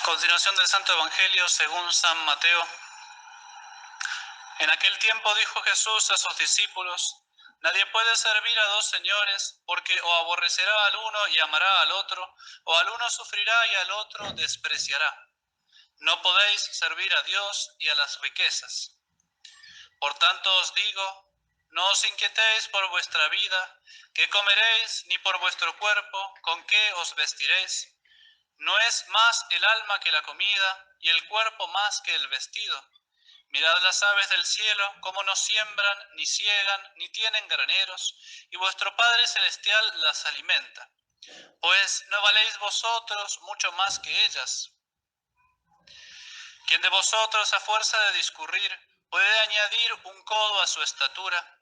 Continuación del Santo Evangelio según San Mateo. En aquel tiempo dijo Jesús a sus discípulos: Nadie puede servir a dos señores, porque o aborrecerá al uno y amará al otro, o al uno sufrirá y al otro despreciará. No podéis servir a Dios y a las riquezas. Por tanto os digo, no os inquietéis por vuestra vida, qué comeréis, ni por vuestro cuerpo, con qué os vestiréis. ¿No es más el alma que la comida, y el cuerpo más que el vestido? Mirad las aves del cielo, cómo no siembran, ni siegan, ni tienen graneros, y vuestro Padre Celestial las alimenta. Pues ¿no valéis vosotros mucho más que ellas? ¿Quién de vosotros, a fuerza de discurrir, puede añadir un codo a su estatura?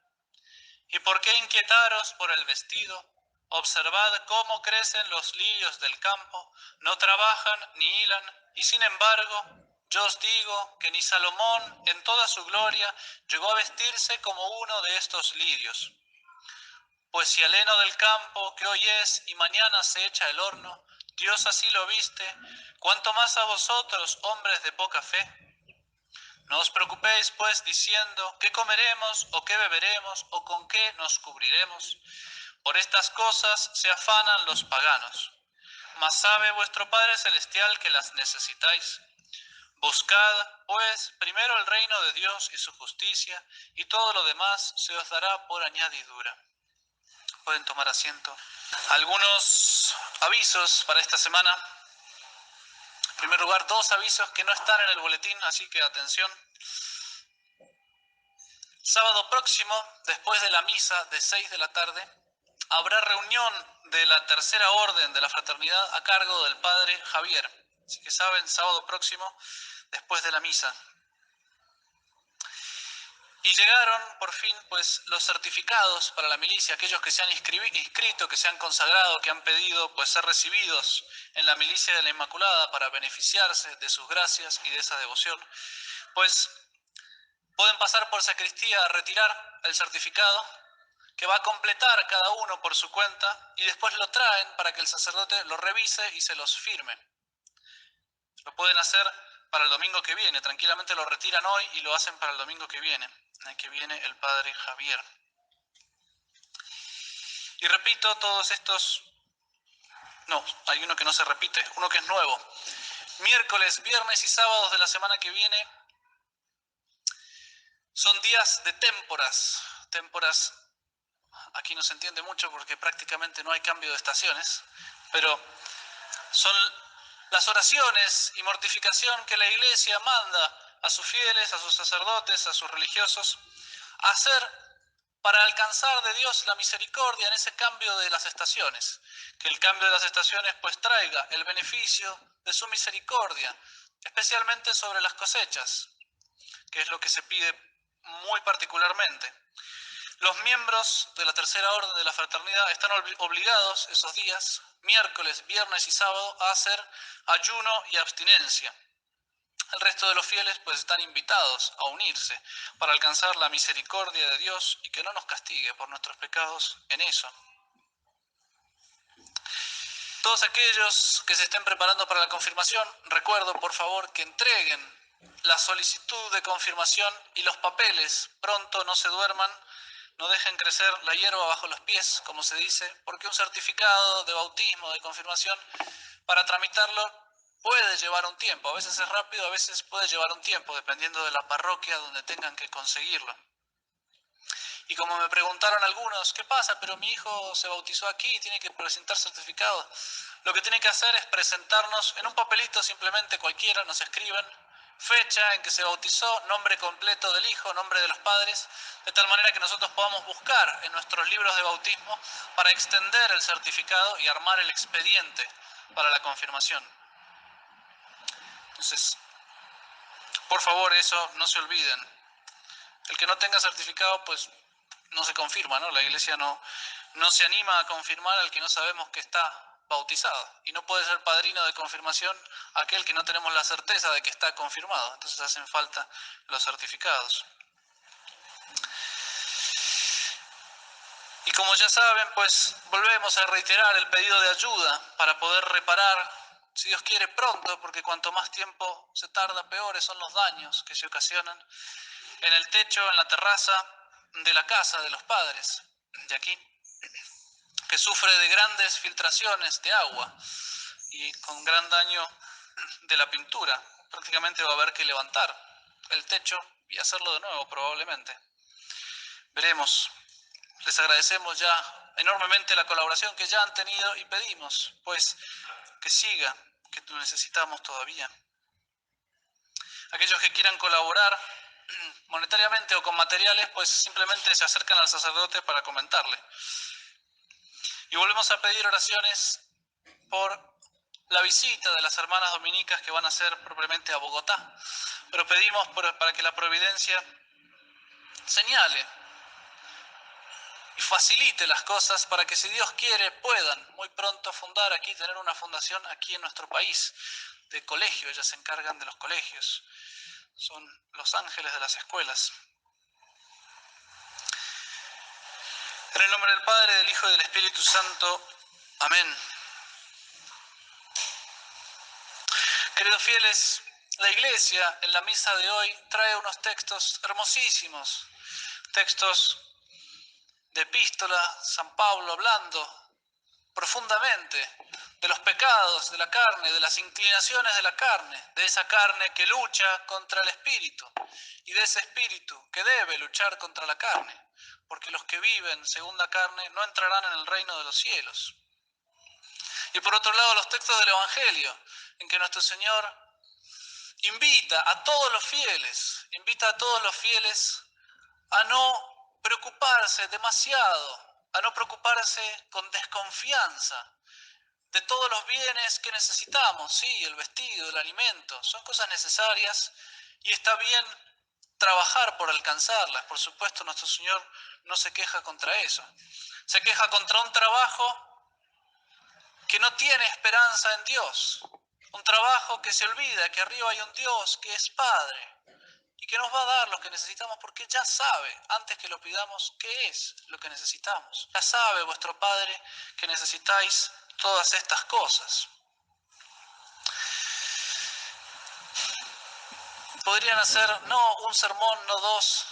¿Y por qué inquietaros por el vestido? Observad cómo crecen los lirios del campo, no trabajan ni hilan, y sin embargo, yo os digo que ni Salomón en toda su gloria llegó a vestirse como uno de estos lirios. Pues si al heno del campo, que hoy es y mañana se echa el horno, Dios así lo viste, ¿cuánto más a vosotros, hombres de poca fe? No os preocupéis, pues, diciendo, ¿qué comeremos, o qué beberemos, o con qué nos cubriremos? Por estas cosas se afanan los paganos. Mas sabe vuestro Padre Celestial que las necesitáis. Buscad, pues, primero el reino de Dios y su justicia, y todo lo demás se os dará por añadidura. Pueden tomar asiento. Algunos avisos para esta semana. En primer lugar, dos avisos que no están en el boletín, así que atención. Sábado próximo, después de la misa de 6 de la tarde, habrá reunión de la Tercera Orden de la Fraternidad a cargo del Padre Javier. Así que saben, sábado próximo, después de la misa. Y llegaron, por fin, pues, los certificados para la milicia, aquellos que se han inscrito, que se han consagrado, que han pedido, pues, ser recibidos en la milicia de la Inmaculada para beneficiarse de sus gracias y de esa devoción. Pues pueden pasar por sacristía a retirar el certificado, que va a completar cada uno por su cuenta, y después lo traen para que el sacerdote lo revise y se los firme. Lo pueden hacer para el domingo que viene, tranquilamente lo retiran hoy y lo hacen para el domingo que viene el Padre Javier. Y repito, todos estos... No, hay uno que no se repite, uno que es nuevo. Miércoles, viernes y sábados de la semana que viene son días de témporas. Témporas, aquí no se entiende mucho porque prácticamente no hay cambio de estaciones, pero son las oraciones y mortificación que la Iglesia manda a sus fieles, a sus sacerdotes, a sus religiosos, a hacer para alcanzar de Dios la misericordia en ese cambio de las estaciones. Que el cambio de las estaciones pues traiga el beneficio de su misericordia, especialmente sobre las cosechas, que es lo que se pide muy particularmente. Los miembros de la Tercera Orden de la Fraternidad están obligados esos días, miércoles, viernes y sábado, a hacer ayuno y abstinencia. El resto de los fieles pues están invitados a unirse para alcanzar la misericordia de Dios y que no nos castigue por nuestros pecados en eso. Todos aquellos que se estén preparando para la confirmación, recuerdo por favor que entreguen la solicitud de confirmación y los papeles. Pronto, no se duerman, no dejen crecer la hierba bajo los pies, como se dice, porque un certificado de bautismo, de confirmación, para tramitarlo puede llevar un tiempo. A veces es rápido, a veces puede llevar un tiempo, dependiendo de la parroquia donde tengan que conseguirlo. Y como me preguntaron algunos, ¿qué pasa? Pero mi hijo se bautizó aquí, tiene que presentar certificado. Lo que tiene que hacer es presentarnos en un papelito simplemente cualquiera, nos escriben fecha en que se bautizó, nombre completo del hijo, nombre de los padres, de tal manera que nosotros podamos buscar en nuestros libros de bautismo para extender el certificado y armar el expediente para la confirmación. Entonces, por favor, eso no se olviden. El que no tenga certificado, pues no se confirma, ¿no? La Iglesia no se anima a confirmar al que no sabemos que está bautizado. Y no puede ser padrino de confirmación aquel que no tenemos la certeza de que está confirmado. Entonces hacen falta los certificados. Y como ya saben, pues volvemos a reiterar el pedido de ayuda para poder reparar si Dios quiere pronto, porque cuanto más tiempo se tarda, peores son los daños que se ocasionan en el techo, en la terraza de la casa de los padres de aquí, que sufre de grandes filtraciones de agua y con gran daño de la pintura. Prácticamente va a haber que levantar el techo y hacerlo de nuevo probablemente. Veremos. Les agradecemos ya enormemente la colaboración que ya han tenido y pedimos, pues, que siga, que lo necesitamos todavía. Aquellos que quieran colaborar monetariamente o con materiales, pues simplemente se acercan al sacerdote para comentarle. Y volvemos a pedir oraciones por la visita de las hermanas dominicas que van a hacer propiamente a Bogotá. Pero pedimos para que la providencia señale y facilite las cosas para que, si Dios quiere, puedan muy pronto fundar aquí, tener una fundación aquí en nuestro país de colegio. Ellas se encargan de los colegios, son los ángeles de las escuelas. En el nombre del Padre, del Hijo y del Espíritu Santo. Amén. Queridos fieles, la Iglesia en la misa de hoy trae unos textos hermosísimos, textos de epístola, San Pablo hablando profundamente de los pecados de la carne, de las inclinaciones de la carne, de esa carne que lucha contra el espíritu y de ese espíritu que debe luchar contra la carne, porque los que viven según la carne no entrarán en el reino de los cielos. Y por otro lado, los textos del Evangelio, en que nuestro Señor invita a todos los fieles a no preocuparse demasiado, a no preocuparse con desconfianza de todos los bienes que necesitamos. Sí, el vestido, el alimento, son cosas necesarias y está bien trabajar por alcanzarlas. Por supuesto, nuestro Señor no se queja contra eso. Se queja contra un trabajo que no tiene esperanza en Dios. Un trabajo que se olvida que arriba hay un Dios que es Padre y que nos va a dar lo que necesitamos, porque ya sabe, antes que lo pidamos, qué es lo que necesitamos. Ya sabe vuestro Padre que necesitáis todas estas cosas. Podrían hacer no un sermón, no dos,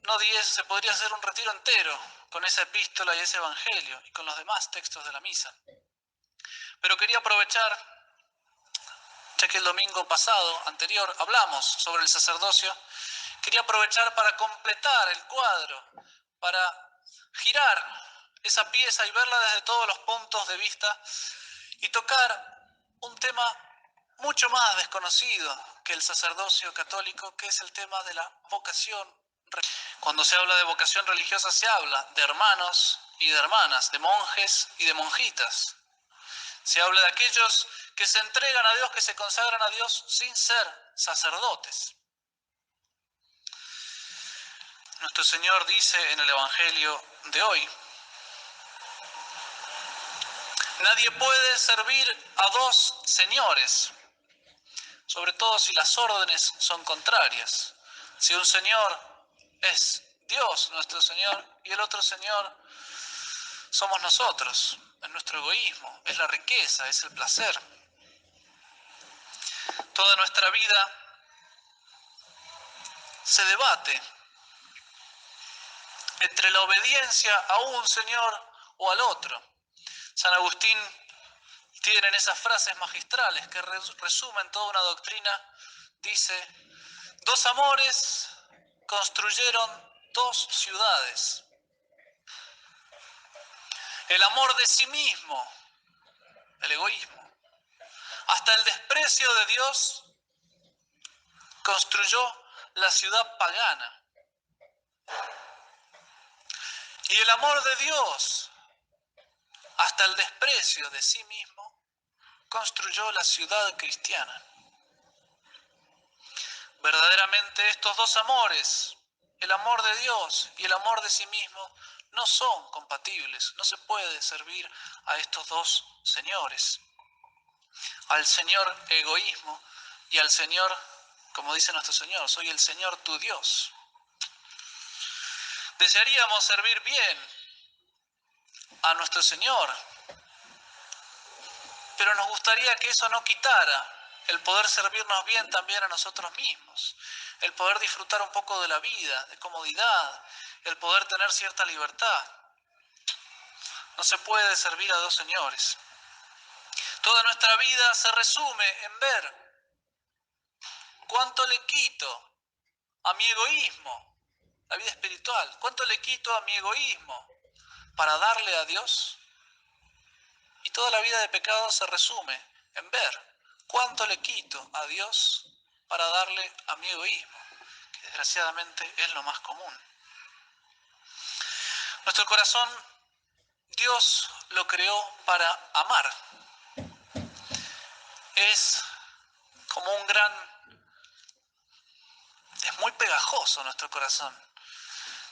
no 10, se podría hacer un retiro entero con esa epístola y ese evangelio y con los demás textos de la misa. Pero quería aprovechar, ya que el domingo anterior, hablamos sobre el sacerdocio, quería aprovechar para completar el cuadro, para girar esa pieza y verla desde todos los puntos de vista y tocar un tema mucho más desconocido que el sacerdocio católico, que es el tema de la vocación religiosa. Cuando se habla de vocación religiosa se habla de hermanos y de hermanas, de monjes y de monjitas. Se habla de aquellos que se entregan a Dios, que se consagran a Dios sin ser sacerdotes. Nuestro Señor dice en el Evangelio de hoy: nadie puede servir a dos señores, sobre todo si las órdenes son contrarias. Si un señor es Dios, nuestro Señor, y el otro señor somos nosotros, es nuestro egoísmo, es la riqueza, es el placer. Toda nuestra vida se debate entre la obediencia a un señor o al otro. San Agustín tiene en esas frases magistrales que resumen toda una doctrina, dice: dos amores construyeron dos ciudades. El amor de sí mismo, el egoísmo, hasta el desprecio de Dios, construyó la ciudad pagana. Y el amor de Dios, hasta el desprecio de sí mismo, construyó la ciudad cristiana. Verdaderamente estos dos amores, el amor de Dios y el amor de sí mismo, no son compatibles. No se puede servir a estos dos señores. Al Señor egoísmo y al Señor, como dice nuestro Señor, soy el Señor tu Dios. Desearíamos servir bien a nuestro Señor, pero nos gustaría que eso no quitara el poder servirnos bien también a nosotros mismos, el poder disfrutar un poco de la vida, de comodidad, el poder tener cierta libertad. No se puede servir a dos señores. Toda nuestra vida se resume en ver cuánto le quito a mi egoísmo, la vida espiritual, cuánto le quito a mi egoísmo para darle a Dios. Y toda la vida de pecado se resume en ver cuánto le quito a Dios para darle a mi egoísmo, que desgraciadamente es lo más común. Nuestro corazón, Dios lo creó para amar. Es como es muy pegajoso nuestro corazón.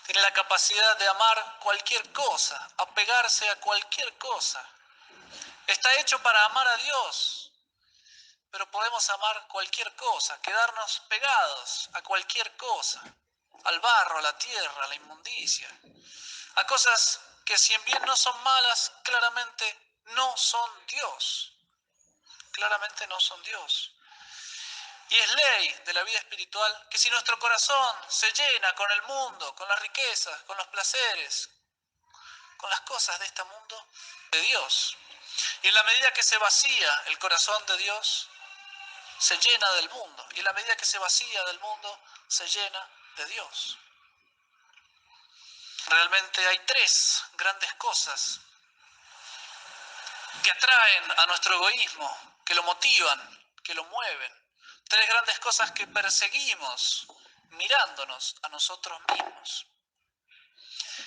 Tiene la capacidad de amar cualquier cosa, apegarse a cualquier cosa. Está hecho para amar a Dios, pero podemos amar cualquier cosa, quedarnos pegados a cualquier cosa, al barro, a la tierra, a la inmundicia, a cosas que si bien no son malas, claramente no son Dios. Claramente no son Dios. Y es ley de la vida espiritual que si nuestro corazón se llena con el mundo, con las riquezas, con los placeres, con las cosas de este mundo, de Dios. Y en la medida que se vacía el corazón de Dios, se llena del mundo. Y en la medida que se vacía del mundo, se llena de Dios. Realmente hay tres grandes cosas que atraen a nuestro egoísmo, que lo motivan, que lo mueven. Tres grandes cosas que perseguimos mirándonos a nosotros mismos.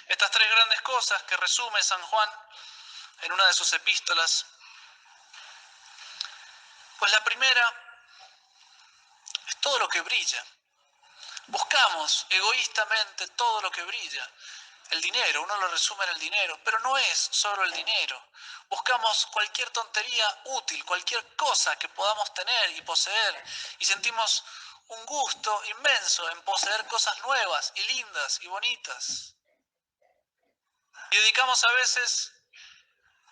Estas tres grandes cosas que resume San Juan en una de sus epístolas, pues la primera es todo lo que brilla. Buscamos egoístamente todo lo que brilla. El dinero, uno lo resume en el dinero, pero no es solo el dinero. Buscamos cualquier tontería útil, cualquier cosa que podamos tener y poseer, y sentimos un gusto inmenso en poseer cosas nuevas y lindas y bonitas. Y dedicamos a veces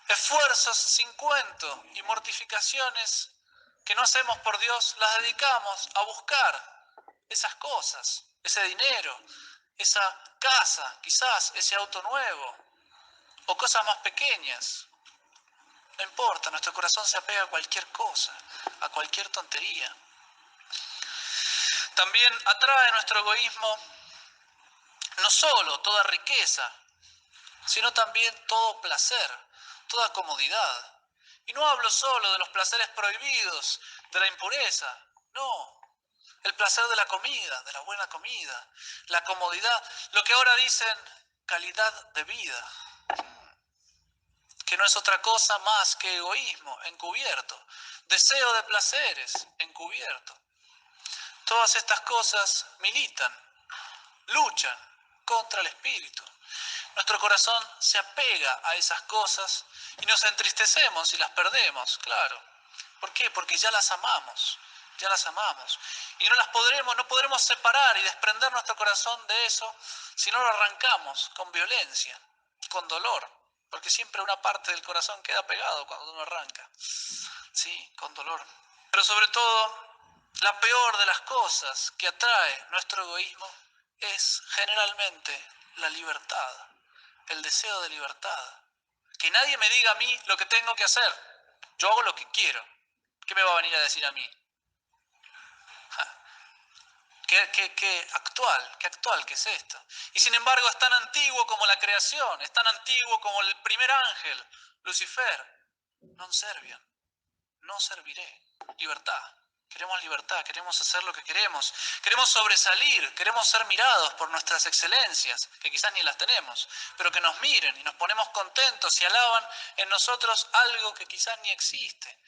esfuerzos sin cuento y mortificaciones que no hacemos por Dios, las dedicamos a buscar esas cosas, ese dinero, esa casa, quizás ese auto nuevo, o cosas más pequeñas. No importa, nuestro corazón se apega a cualquier cosa, a cualquier tontería. También atrae nuestro egoísmo no solo toda riqueza, sino también todo placer, toda comodidad. Y no hablo solo de los placeres prohibidos, de la impureza, no. El placer de la comida, de la buena comida, la comodidad, lo que ahora dicen calidad de vida, que no es otra cosa más que egoísmo encubierto, deseo de placeres encubierto. Todas estas cosas militan, luchan contra el espíritu. Nuestro corazón se apega a esas cosas y nos entristecemos si las perdemos, claro. ¿Por qué? Porque ya las amamos. Ya las amamos. Y no podremos separar y desprender nuestro corazón de eso si no lo arrancamos con violencia, con dolor, porque siempre una parte del corazón queda pegado cuando uno arranca. Sí, con dolor. Pero sobre todo, la peor de las cosas que atrae nuestro egoísmo es generalmente la libertad, el deseo de libertad. Que nadie me diga a mí lo que tengo que hacer. Yo hago lo que quiero. ¿Qué me va a venir a decir a mí? Qué actual que es esto. Y sin embargo es tan antiguo como la creación, es tan antiguo como el primer ángel, Lucifer. Non serviam, no serviré. Libertad. Queremos libertad, queremos hacer lo que queremos sobresalir, queremos ser mirados por nuestras excelencias, que quizás ni las tenemos, pero que nos miren y nos ponemos contentos y alaban en nosotros algo que quizás ni existe.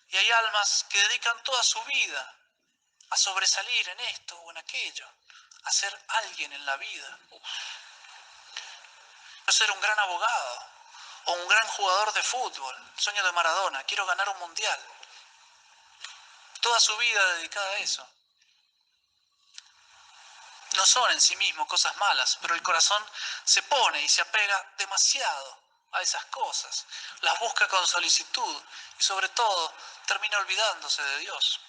Y hay almas que dedican toda su vida a sobresalir en esto o en aquello, a ser alguien en la vida. Quiero ser un gran abogado o un gran jugador de fútbol, sueño de Maradona, quiero ganar un mundial. Toda su vida dedicada a eso. No son en sí mismos cosas malas, pero el corazón se pone y se apega demasiado a esas cosas, las busca con solicitud y sobre todo termina olvidándose de Dios.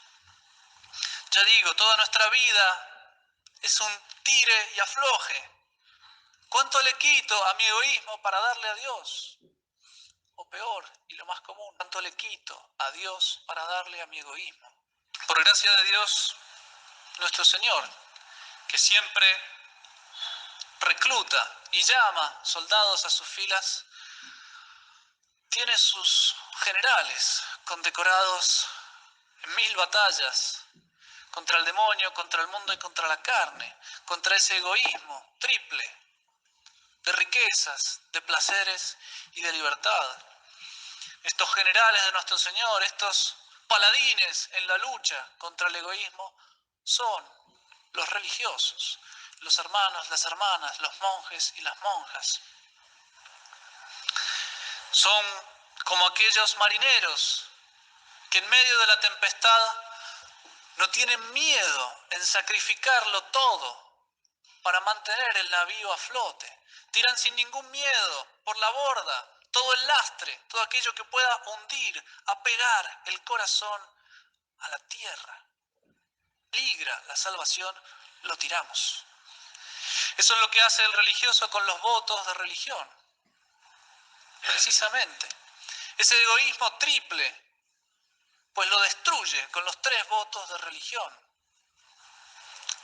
Ya digo, toda nuestra vida es un tire y afloje. ¿Cuánto le quito a mi egoísmo para darle a Dios? O peor, y lo más común, ¿cuánto le quito a Dios para darle a mi egoísmo? Por gracia de Dios, nuestro Señor, que siempre recluta y llama soldados a sus filas, tiene sus generales condecorados en 1000 batallas contra el demonio, contra el mundo y contra la carne, contra ese egoísmo triple de riquezas, de placeres y de libertad. Estos generales de nuestro Señor, estos paladines en la lucha contra el egoísmo, son los religiosos, los hermanos, las hermanas, los monjes y las monjas. Son como aquellos marineros que en medio de la tempestad no tienen miedo en sacrificarlo todo para mantener el navío a flote. Tiran sin ningún miedo por la borda todo el lastre, todo aquello que pueda hundir, apegar el corazón a la tierra. Peligra la salvación, lo tiramos. Eso es lo que hace el religioso con los votos de religión. Precisamente. Ese egoísmo triple, pues lo destruye con los 3 votos de religión.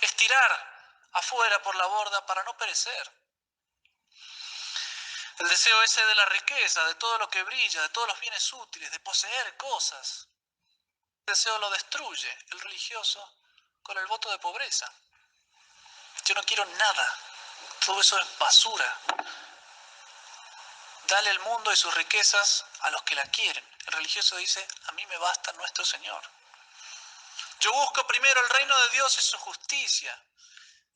Es tirar afuera por la borda para no perecer. El deseo ese de la riqueza, de todo lo que brilla, de todos los bienes útiles, de poseer cosas. El deseo lo destruye el religioso con el voto de pobreza. Yo no quiero nada, todo eso es basura. Dale el mundo y sus riquezas a los que la quieren. El religioso dice, a mí me basta nuestro Señor. Yo busco primero el reino de Dios y su justicia.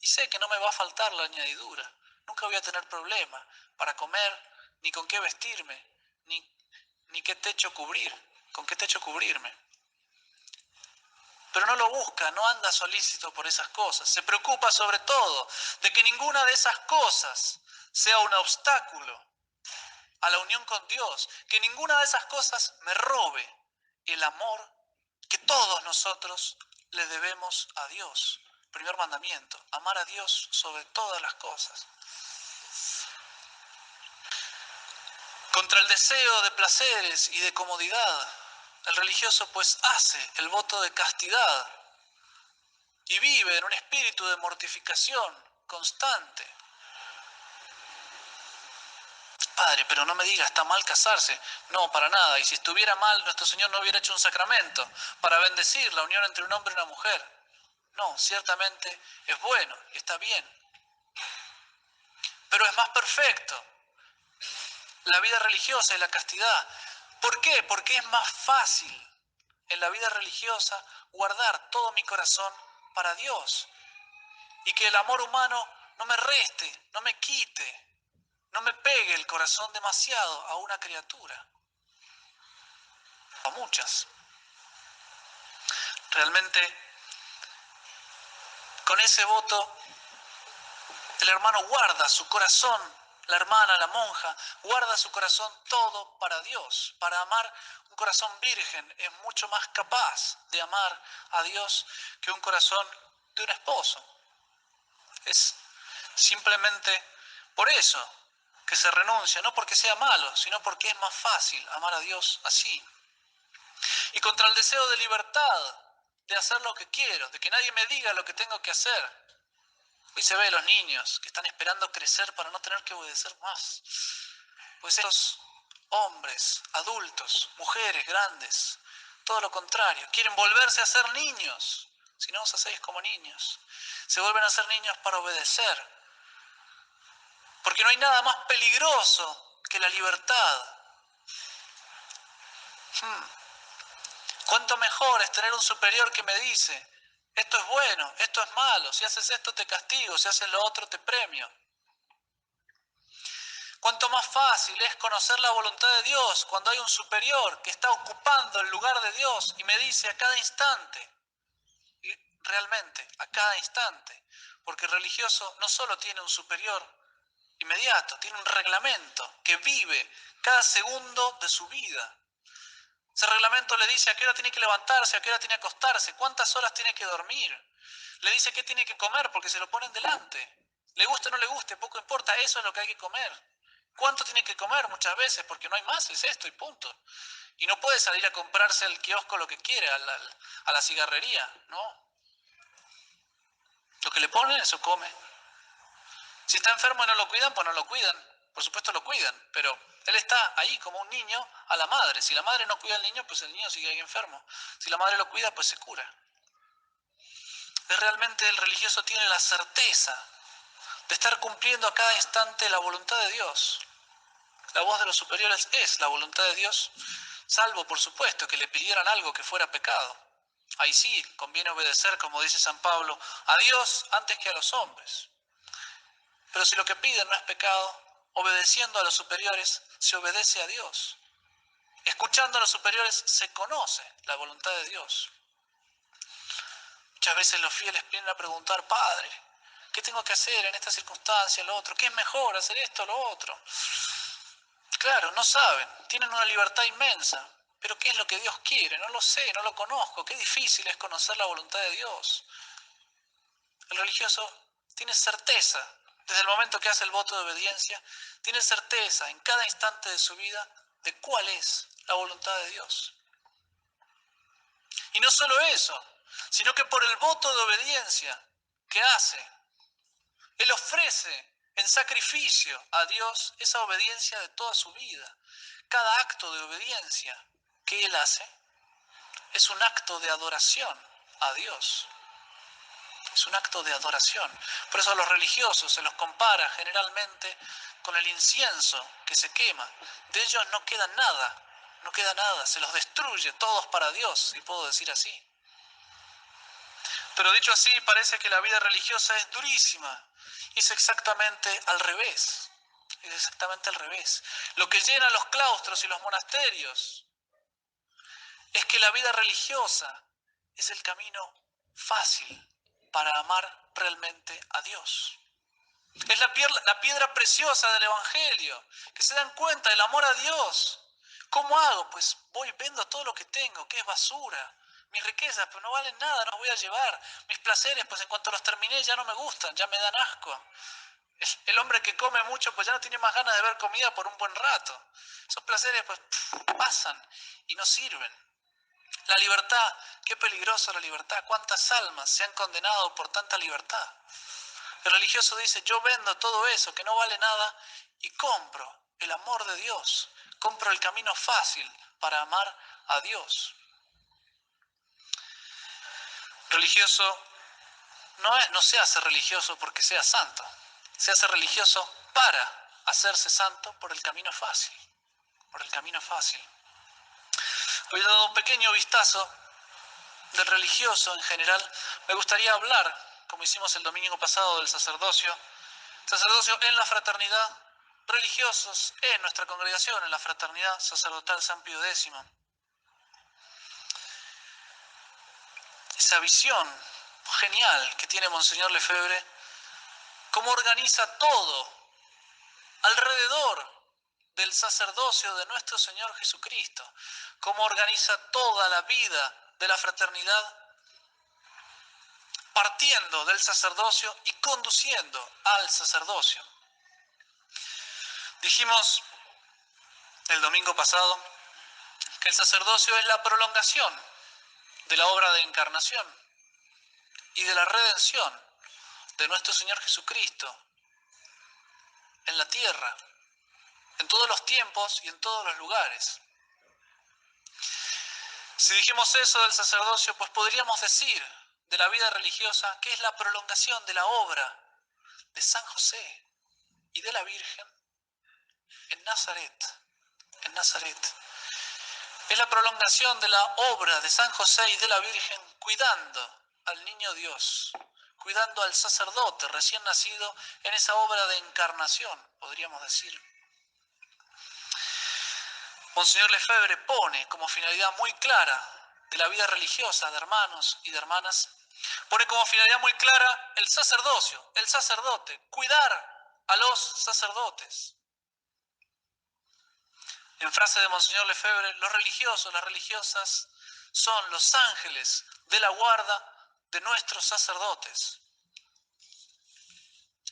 Y sé que no me va a faltar la añadidura. Nunca voy a tener problema para comer, ni con qué vestirme, ni qué techo cubrir, con qué techo cubrirme. Pero no lo busca, no anda solícito por esas cosas. Se preocupa sobre todo de que ninguna de esas cosas sea un obstáculo a la unión con Dios, que ninguna de esas cosas me robe el amor que todos nosotros le debemos a Dios. Primer mandamiento, amar a Dios sobre todas las cosas. Contra el deseo de placeres y de comodidad, el religioso pues hace el voto de castidad y vive en un espíritu de mortificación constante. Padre, pero no me diga, ¿está mal casarse? No, para nada. Y si estuviera mal, nuestro Señor no hubiera hecho un sacramento para bendecir la unión entre un hombre y una mujer. No, ciertamente es bueno y está bien. Pero es más perfecto la vida religiosa y la castidad. ¿Por qué? Porque es más fácil en la vida religiosa guardar todo mi corazón para Dios. Y que el amor humano no me reste, no me quite, no me pegue el corazón demasiado a una criatura. A muchas. Realmente, con ese voto, el hermano guarda su corazón, la hermana, la monja, guarda su corazón todo para Dios. Para amar, un corazón virgen es mucho más capaz de amar a Dios que un corazón de un esposo. Es simplemente por eso que se renuncia, no porque sea malo, sino porque es más fácil amar a Dios así. Y contra el deseo de libertad, de hacer lo que quiero, de que nadie me diga lo que tengo que hacer. Hoy se ve a los niños que están esperando crecer para no tener que obedecer más. Pues esos hombres, adultos, mujeres grandes, todo lo contrario, quieren volverse a ser niños. Si no os hacéis como niños, se vuelven a ser niños para obedecer. Porque no hay nada más peligroso que la libertad. Cuánto mejor es tener un superior que me dice, esto es bueno, esto es malo, si haces esto te castigo, si haces lo otro te premio. Cuánto más fácil es conocer la voluntad de Dios cuando hay un superior que está ocupando el lugar de Dios y me dice a cada instante, y realmente a cada instante, porque el religioso no solo tiene un superior, inmediato, tiene un reglamento que vive cada segundo de su vida. Ese reglamento le dice a qué hora tiene que levantarse, a qué hora tiene que acostarse, cuántas horas tiene que dormir. Le dice qué tiene que comer porque se lo ponen delante. Le guste o no le guste, poco importa, eso es lo que hay que comer. ¿Cuánto tiene que comer? Muchas veces, porque no hay más, es esto y punto. Y no puede salir a comprarse al kiosco lo que quiere, a la cigarrería, no. Lo que le ponen, eso come. Si está enfermo y no lo cuidan, pues no lo cuidan. Por supuesto lo cuidan, pero él está ahí como un niño a la madre. Si la madre no cuida al niño, pues el niño sigue ahí enfermo. Si la madre lo cuida, pues se cura. Realmente el religioso tiene la certeza de estar cumpliendo a cada instante la voluntad de Dios. La voz de los superiores es la voluntad de Dios, salvo por supuesto que le pidieran algo que fuera pecado. Ahí sí, conviene obedecer, como dice San Pablo, a Dios antes que a los hombres. Pero si lo que piden no es pecado, obedeciendo a los superiores, se obedece a Dios. Escuchando a los superiores, se conoce la voluntad de Dios. Muchas veces los fieles vienen a preguntar, Padre, ¿qué tengo que hacer en esta circunstancia, lo otro? ¿Qué es mejor, hacer esto o lo otro? Claro, no saben, tienen una libertad inmensa, pero ¿qué es lo que Dios quiere? No lo sé, no lo conozco, qué difícil es conocer la voluntad de Dios. El religioso tiene certeza, desde el momento que hace el voto de obediencia, tiene certeza en cada instante de su vida de cuál es la voluntad de Dios. Y no solo eso, sino que por el voto de obediencia que hace, él ofrece en sacrificio a Dios esa obediencia de toda su vida. Cada acto de obediencia que él hace es un acto de adoración a Dios. Es un acto de adoración. Por eso a los religiosos se los compara generalmente con el incienso que se quema. De ellos no queda nada, no queda nada, se los destruye todos para Dios, si puedo decir así. Pero dicho así, parece que la vida religiosa es durísima. Y es exactamente al revés. Es exactamente al revés. Lo que llena los claustros y los monasterios es que la vida religiosa es el camino fácil para amar realmente a Dios. Es la piedra preciosa del Evangelio, que se dan cuenta del amor a Dios. ¿Cómo hago? Pues voy, vendo todo lo que tengo, que es basura. Mis riquezas, pues no valen nada, no los voy a llevar. Mis placeres, pues en cuanto los terminé ya no me gustan, ya me dan asco. El hombre que come mucho, pues ya no tiene más ganas de ver comida por un buen rato. Esos placeres, pues pasan y no sirven. La libertad, qué peligrosa la libertad. ¿Cuántas almas se han condenado por tanta libertad? El religioso dice, yo vendo todo eso que no vale nada y compro el amor de Dios. Compro el camino fácil para amar a Dios. Religioso no se hace religioso porque sea santo. Se hace religioso para hacerse santo por el camino fácil. Por el camino fácil. Hoy he dado un pequeño vistazo del religioso en general. Me gustaría hablar, como hicimos el domingo pasado, del sacerdocio. Sacerdocio en la fraternidad, religiosos en nuestra congregación, en la fraternidad sacerdotal San Pío X. Esa visión genial que tiene Monseñor Lefebvre, cómo organiza todo alrededor del sacerdocio de nuestro Señor Jesucristo, cómo organiza toda la vida de la fraternidad, partiendo del sacerdocio y conduciendo al sacerdocio. Dijimos el domingo pasado que el sacerdocio es la prolongación de la obra de encarnación y de la redención de nuestro Señor Jesucristo en la tierra, en todos los tiempos y en todos los lugares. Si dijimos eso del sacerdocio, pues podríamos decir de la vida religiosa que es la prolongación de la obra de San José y de la Virgen en Nazaret. En Nazaret. Es la prolongación de la obra de San José y de la Virgen cuidando al niño Dios, cuidando al sacerdote recién nacido en esa obra de encarnación, podríamos decir. Monseñor Lefebvre pone como finalidad muy clara de la vida religiosa de hermanos y de hermanas, pone como finalidad muy clara el sacerdocio, el sacerdote, cuidar a los sacerdotes. En frase de Monseñor Lefebvre, los religiosos, las religiosas, son los ángeles de la guarda de nuestros sacerdotes.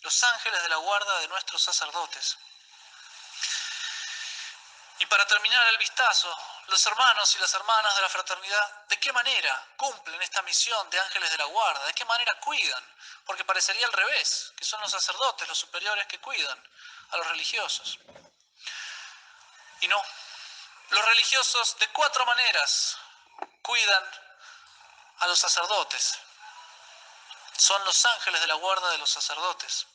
Los ángeles de la guarda de nuestros sacerdotes. Y para terminar el vistazo, los hermanos y las hermanas de la fraternidad, ¿de qué manera cumplen esta misión de ángeles de la guarda? ¿De qué manera cuidan? Porque parecería al revés, que son los sacerdotes, los superiores, que cuidan a los religiosos. Y no, los religiosos de 4 maneras cuidan a los sacerdotes. Son los ángeles de la guarda de los sacerdotes.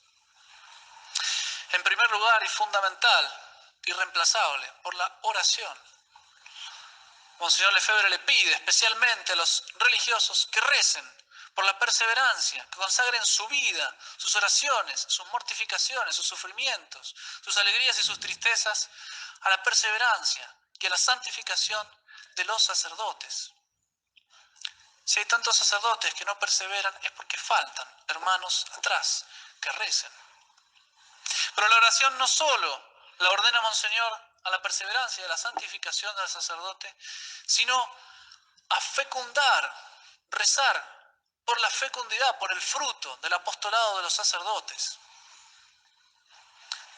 En primer lugar y fundamental, irreemplazable, por la oración. Monseñor Lefebvre le pide especialmente a los religiosos que recen por la perseverancia, que consagren su vida, sus oraciones, sus mortificaciones, sus sufrimientos, sus alegrías y sus tristezas, a la perseverancia y a la santificación de los sacerdotes. Si hay tantos sacerdotes que no perseveran es porque faltan hermanos atrás que recen. Pero la oración no solo la ordena Monseñor a la perseverancia y a la santificación del sacerdote, sino a fecundar, rezar por la fecundidad, por el fruto del apostolado de los sacerdotes.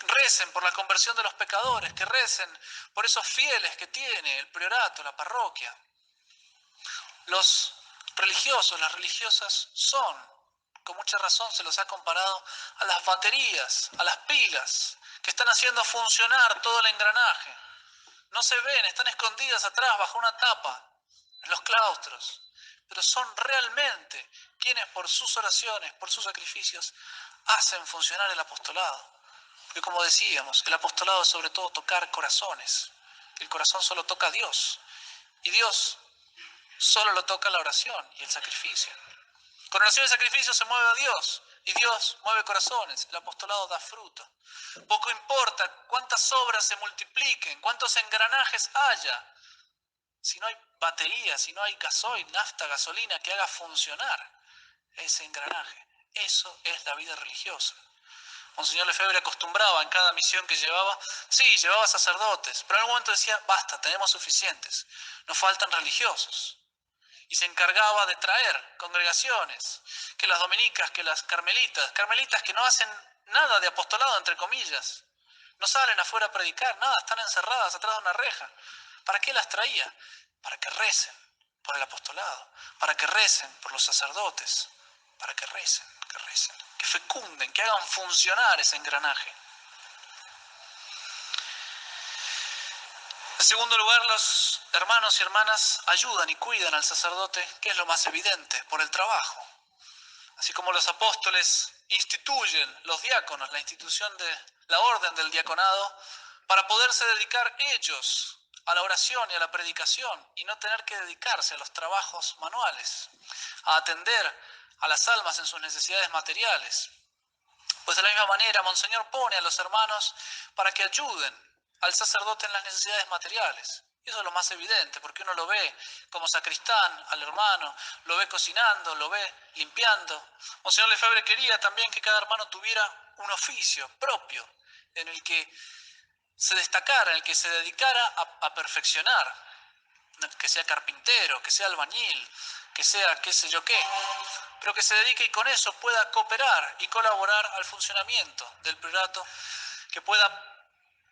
Recen por la conversión de los pecadores, que recen por esos fieles que tiene el priorato, la parroquia. Los religiosos, las religiosas son, con mucha razón se los ha comparado a las baterías, a las pilas, que están haciendo funcionar todo el engranaje. No se ven, están escondidas atrás, bajo una tapa, en los claustros, pero son realmente quienes por sus oraciones, por sus sacrificios, hacen funcionar el apostolado. Porque como decíamos, el apostolado es sobre todo tocar corazones. El corazón solo toca a Dios, y Dios solo lo toca la oración y el sacrificio. Con oración y sacrificio se mueve a Dios, y Dios mueve corazones. El apostolado da fruto. Poco importa cuántas obras se multipliquen, cuántos engranajes haya, si no hay batería, si no hay gasoil, nafta, gasolina que haga funcionar ese engranaje. Eso es la vida religiosa. Monseñor Lefebvre acostumbraba en cada misión que llevaba, sí, llevaba sacerdotes, pero en algún momento decía, basta, tenemos suficientes, nos faltan religiosos. Y se encargaba de traer congregaciones, que las dominicas, que las carmelitas que no hacen nada de apostolado, entre comillas, no salen afuera a predicar, nada, están encerradas atrás de una reja. ¿Para qué las traía? Para que recen por el apostolado, para que recen por los sacerdotes, para que recen, que fecunden, que hagan funcionar ese engranaje. En segundo lugar, los hermanos y hermanas ayudan y cuidan al sacerdote, que es lo más evidente, por el trabajo. Así como los apóstoles instituyen los diáconos, la institución de la orden del diaconado, para poderse dedicar ellos a la oración y a la predicación y no tener que dedicarse a los trabajos manuales, a atender a las almas en sus necesidades materiales. Pues de la misma manera, Monseñor pone a los hermanos para que ayuden al sacerdote en las necesidades materiales. Y eso es lo más evidente, porque uno lo ve como sacristán al hermano, lo ve cocinando, lo ve limpiando. Monseñor Lefebvre quería también que cada hermano tuviera un oficio propio, en el que se destacara, en el que se dedicara a perfeccionar, que sea carpintero, que sea albañil, que sea qué sé yo qué, pero que se dedique y con eso pueda cooperar y colaborar al funcionamiento del priorato, que pueda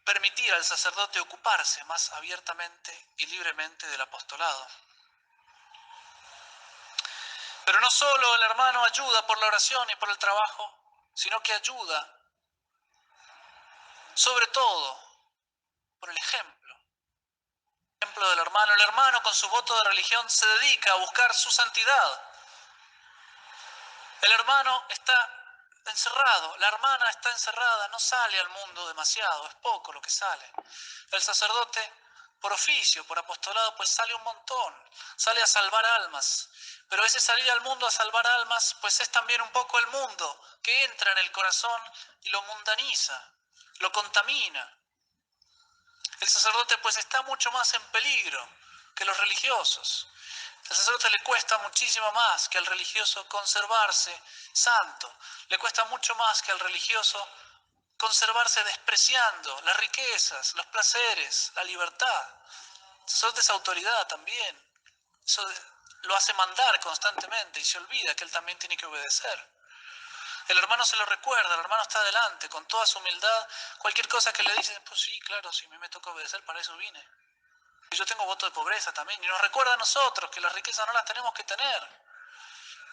permitir al sacerdote ocuparse más abiertamente y libremente del apostolado. Pero no solo el hermano ayuda por la oración y por el trabajo, sino que ayuda sobre todo por el ejemplo. El ejemplo del hermano. El hermano con su voto de religión se dedica a buscar su santidad. El hermano está encerrado, la hermana está encerrada, no sale al mundo demasiado, es poco lo que sale. El sacerdote, por oficio, por apostolado, pues sale un montón, sale a salvar almas. Pero ese salir al mundo a salvar almas, pues es también un poco el mundo que entra en el corazón y lo mundaniza, lo contamina. El sacerdote pues está mucho más en peligro que los religiosos. Al sacerdote le cuesta muchísimo más que al religioso conservarse santo. Le cuesta mucho más que al religioso conservarse despreciando las riquezas, los placeres, la libertad. El sacerdote es autoridad también. Eso lo hace mandar constantemente y se olvida que él también tiene que obedecer. El hermano se lo recuerda, el hermano está adelante, con toda su humildad. Cualquier cosa que le dicen, pues sí, claro, si a mí me toca obedecer, para eso vine. Y yo tengo voto de pobreza también. Y nos recuerda a nosotros que las riquezas no las tenemos que tener.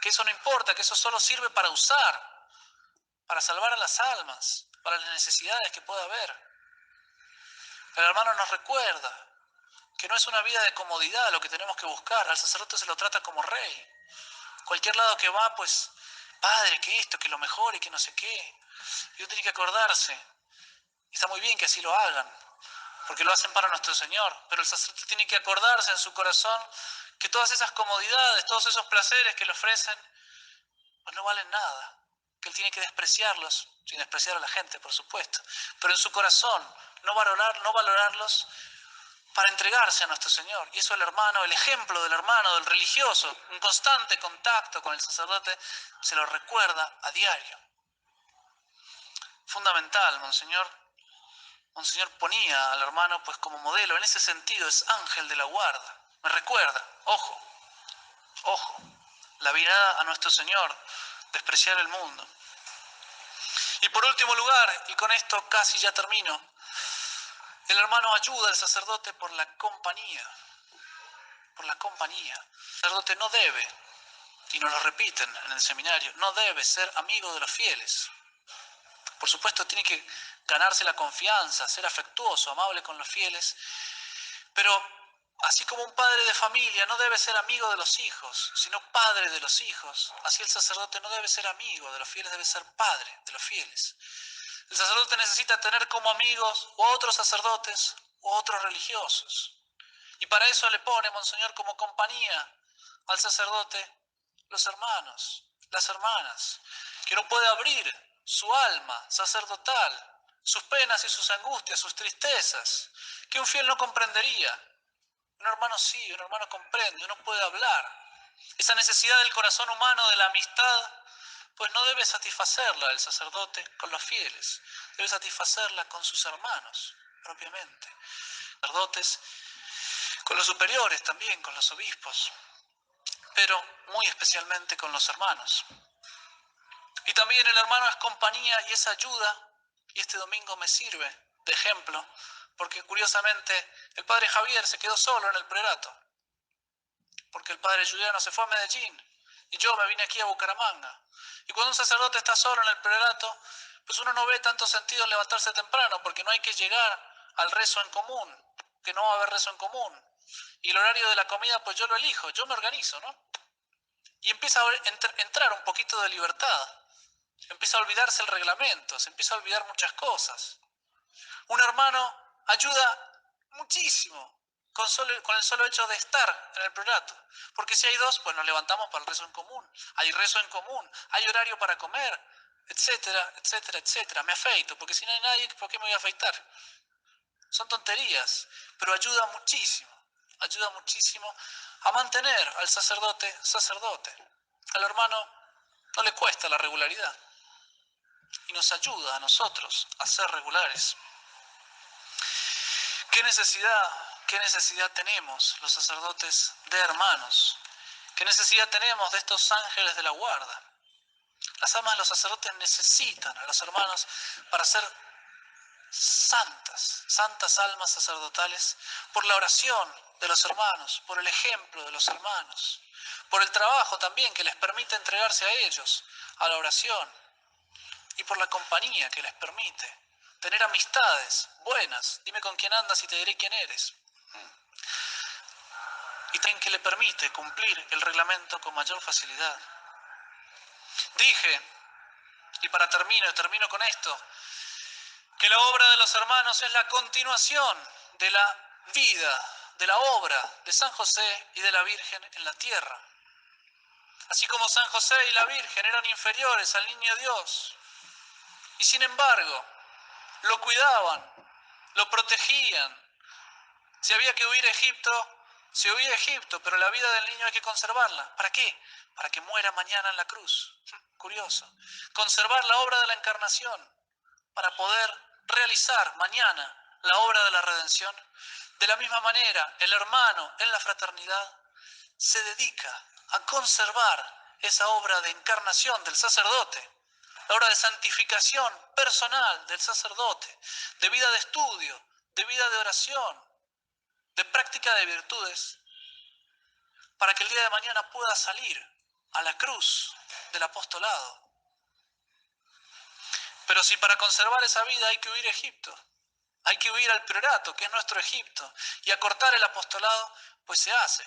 Que eso no importa, que eso solo sirve para usar, para salvar a las almas, para las necesidades que pueda haber. El hermano nos recuerda que no es una vida de comodidad lo que tenemos que buscar. Al sacerdote se lo trata como rey. Cualquier lado que va, pues, padre, que esto, que lo mejor y que no sé qué. Y uno tiene que acordarse. Y está muy bien que así lo hagan, porque lo hacen para nuestro Señor. Pero el sacerdote tiene que acordarse en su corazón que todas esas comodidades, todos esos placeres que le ofrecen, pues no valen nada. Que él tiene que despreciarlos, sin despreciar a la gente, por supuesto. Pero en su corazón, no valorarlos para entregarse a nuestro Señor. Y eso el hermano, el ejemplo del hermano, del religioso, un constante contacto con el sacerdote, se lo recuerda a diario. Fundamental, Monseñor ponía al hermano pues como modelo, en ese sentido es ángel de la guarda. Me recuerda, ojo, la mirada a nuestro Señor, despreciar el mundo. Y por último lugar, y con esto casi ya termino, el hermano ayuda al sacerdote por la compañía. El sacerdote no debe, y nos lo repiten en el seminario, no debe ser amigo de los fieles. Por supuesto tiene que ganarse la confianza, ser afectuoso, amable con los fieles, pero así como un padre de familia no debe ser amigo de los hijos, sino padre de los hijos, así el sacerdote no debe ser amigo de los fieles, debe ser padre de los fieles. El sacerdote necesita tener como amigos o otros sacerdotes o otros religiosos. Y para eso le pone, Monseñor, como compañía al sacerdote los hermanos, las hermanas, que no puede abrir su alma sacerdotal, sus penas y sus angustias, sus tristezas, que un fiel no comprendería. Un hermano sí, un hermano comprende, uno puede hablar. Esa necesidad del corazón humano, de la amistad, pues no debe satisfacerla el sacerdote con los fieles, debe satisfacerla con sus hermanos, propiamente. Sacerdotes, con los superiores también, con los obispos, pero muy especialmente con los hermanos. Y también el hermano es compañía y es ayuda, y este domingo me sirve de ejemplo, porque curiosamente el padre Javier se quedó solo en el priorato, porque el padre Juliano se fue a Medellín, y yo me vine aquí a Bucaramanga. Y cuando un sacerdote está solo en el priorato, pues uno no ve tanto sentido en levantarse temprano, porque no hay que llegar al rezo en común, que no va a haber rezo en común. Y el horario de la comida, pues yo lo elijo, yo me organizo, ¿no? Y empieza a entrar un poquito de libertad. Empieza a olvidarse el reglamento, se empieza a olvidar muchas cosas. Un hermano ayuda muchísimo con el solo hecho de estar en el priorato. Porque si hay dos, pues nos levantamos para el rezo en común. Hay rezo en común, hay horario para comer, etcétera, etcétera, etcétera. Me afeito, porque si no hay nadie, ¿por qué me voy a afeitar? Son tonterías, pero ayuda muchísimo a mantener al sacerdote. Al hermano no le cuesta la regularidad y nos ayuda a nosotros a ser regulares. ¿Qué necesidad tenemos los sacerdotes de hermanos? ¿Qué necesidad tenemos de estos ángeles de la guarda? Las almas de los sacerdotes necesitan a los hermanos para ser santas almas sacerdotales, por la oración de los hermanos, por el ejemplo de los hermanos, por el trabajo también que les permite entregarse a ellos, a la oración, y por la compañía que les permite tener amistades buenas. Dime con quién andas y te diré quién eres. Y también que le permite cumplir el reglamento con mayor facilidad. Dije, y termino con esto, que la obra de los hermanos es la continuación de la vida, de la obra de San José y de la Virgen en la tierra. Así como San José y la Virgen eran inferiores al niño Dios, y sin embargo lo cuidaban, lo protegían. Si había que huir a Egipto, se huía a Egipto, pero la vida del niño hay que conservarla. ¿Para qué? Para que muera mañana en la cruz. Curioso. Conservar la obra de la encarnación, para poder realizar mañana la obra de la redención. De la misma manera, el hermano en la fraternidad se dedica a conservar esa obra de encarnación del sacerdote, la obra de santificación personal del sacerdote, de vida de estudio, de vida de oración, de práctica de virtudes, para que el día de mañana pueda salir a la cruz del apostolado. Pero si para conservar esa vida hay que huir a Egipto, hay que huir al priorato, que es nuestro Egipto, y acortar el apostolado, pues se hace.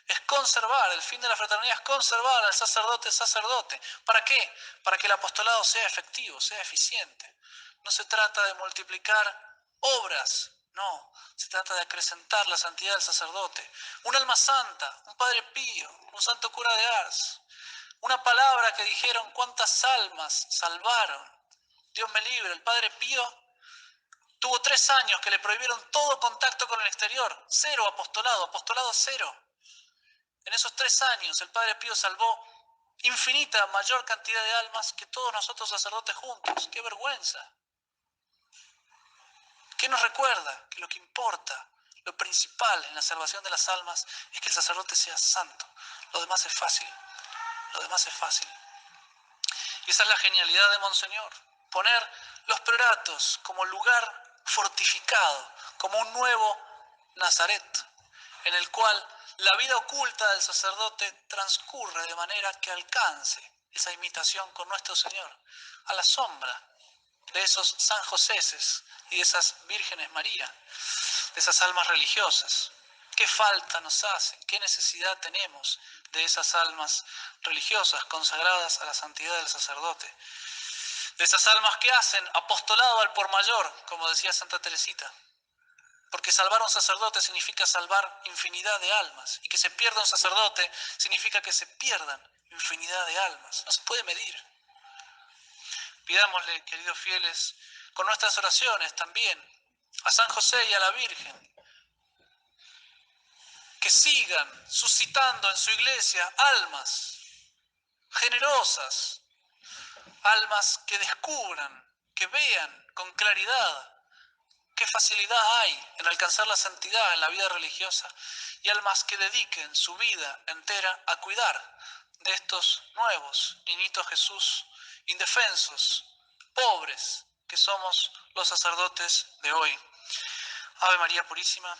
Es conservar, el fin de la fraternidad es conservar al sacerdote. ¿Para qué? Para que el apostolado sea efectivo, sea eficiente. No se trata de multiplicar obras, no, se trata de acrecentar la santidad del sacerdote. Un alma santa, un padre pío, un santo cura de Ars, una palabra que dijeron cuántas almas salvaron. Dios me libre, el padre Pío tuvo 3 años que le prohibieron todo contacto con el exterior, 0 apostolado 0. En esos 3 años el padre Pío salvó infinita mayor cantidad de almas que todos nosotros sacerdotes juntos. ¡Qué vergüenza! ¿Qué nos recuerda? Que lo que importa, lo principal en la salvación de las almas es que el sacerdote sea santo. Lo demás es fácil. Y esa es la genialidad de Monseñor, poner los prioratos como lugar fortificado, como un nuevo Nazaret, en el cual la vida oculta del sacerdote transcurre de manera que alcance esa imitación con nuestro Señor, a la sombra de esos San Joséses y de esas Vírgenes María, de esas almas religiosas. ¿Qué falta nos hacen? ¿Qué necesidad tenemos de esas almas religiosas consagradas a la santidad del sacerdote? De esas almas que hacen apostolado al por mayor, como decía Santa Teresita. Porque salvar a un sacerdote significa salvar infinidad de almas. Y que se pierda un sacerdote significa que se pierdan infinidad de almas. No se puede medir. Pidámosle, queridos fieles, con nuestras oraciones también, a San José y a la Virgen, que sigan suscitando en su iglesia almas generosas, almas que descubran, que vean con claridad qué facilidad hay en alcanzar la santidad en la vida religiosa, y almas que dediquen su vida entera a cuidar de estos nuevos niñitos Jesús, indefensos, pobres, que somos los sacerdotes de hoy. Ave María Purísima.